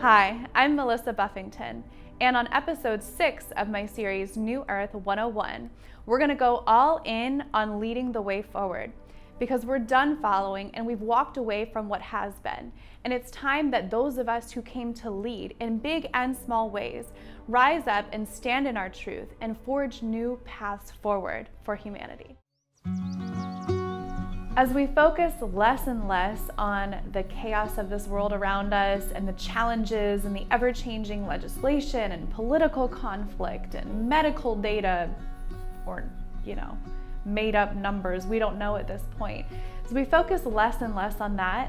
Hi, I'm Melissa Buffington, and on episode 6 of my series New Earth 101, we're going to go all in on leading the way forward, because we're done following and we've walked away from what has been, and it's time that those of us who came to lead in big and small ways rise up and stand in our truth and forge new paths forward for humanity. As we focus less and less on the chaos of this world around us and the challenges and the ever-changing legislation and political conflict and medical data, or, made up numbers we don't know at this point. As we focus less and less on that,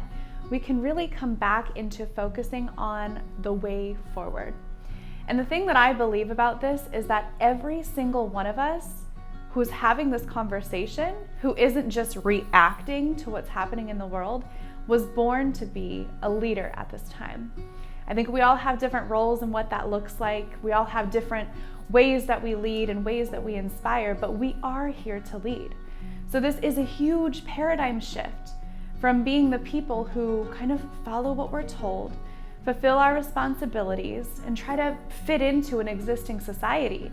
we can really come back into focusing on the way forward. And the thing that I believe about this is that every single one of us who's having this conversation, who isn't just reacting to what's happening in the world, was born to be a leader at this time. I think we all have different roles and what that looks like. We all have different ways that we lead and ways that we inspire, but we are here to lead. So this is a huge paradigm shift from being the people who kind of follow what we're told, fulfill our responsibilities, and try to fit into an existing society,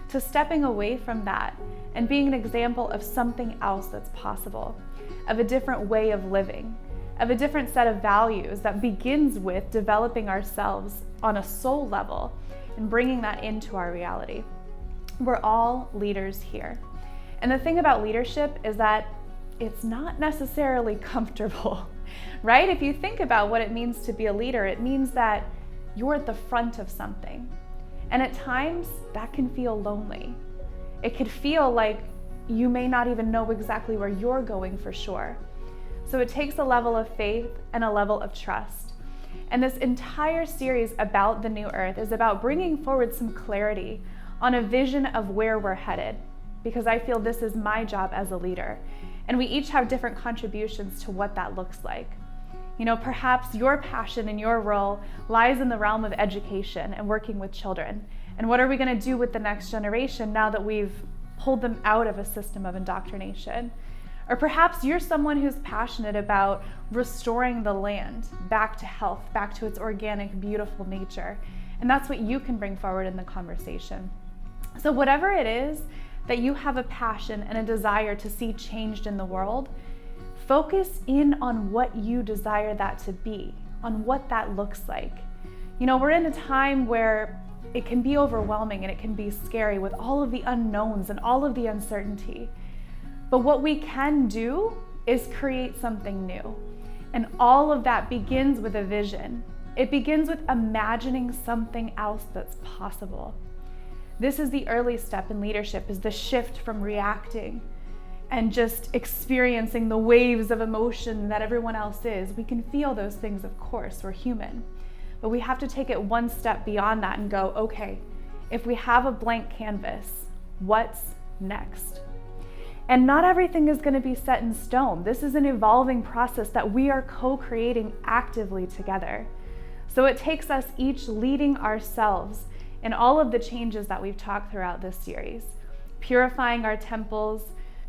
to stepping away from that and being an example of something else that's possible, of a different way of living, of a different set of values that begins with developing ourselves on a soul level and bringing that into our reality. We're all leaders here. And the thing about leadership is that it's not necessarily comfortable, right? If you think about what it means to be a leader, it means that you're at the front of something. And at times, that can feel lonely. It could feel like you may not even know exactly where you're going for sure. So it takes a level of faith and a level of trust. And this entire series about the New Earth is about bringing forward some clarity on a vision of where we're headed, because I feel this is my job as a leader. And we each have different contributions to what that looks like. Perhaps your passion and your role lies in the realm of education and working with children. And what are we going to do with the next generation now that we've pulled them out of a system of indoctrination? Or perhaps you're someone who's passionate about restoring the land back to health, back to its organic, beautiful nature. And that's what you can bring forward in the conversation. So whatever it is that you have a passion and a desire to see changed in the world, focus in on what you desire that to be, on what that looks like. We're in a time where it can be overwhelming and it can be scary with all of the unknowns and all of the uncertainty. But what we can do is create something new. And all of that begins with a vision. It begins with imagining something else that's possible. This is the early step in leadership, is the shift from reacting and just experiencing the waves of emotion that everyone else is. We can feel those things, of course, we're human. But we have to take it one step beyond that and go, okay, if we have a blank canvas, what's next? And not everything is going to be set in stone. This is an evolving process that we are co-creating actively together. So it takes us each leading ourselves in all of the changes that we've talked throughout this series, purifying our temples,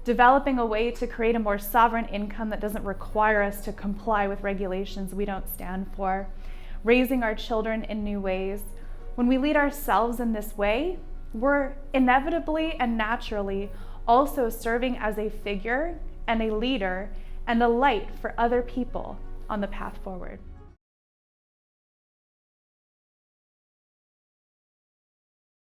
developing a way to create a more sovereign income that doesn't require us to comply with regulations we don't stand for, raising our children in new ways. When we lead ourselves in this way, we're inevitably and naturally also serving as a figure and a leader and a light for other people on the path forward.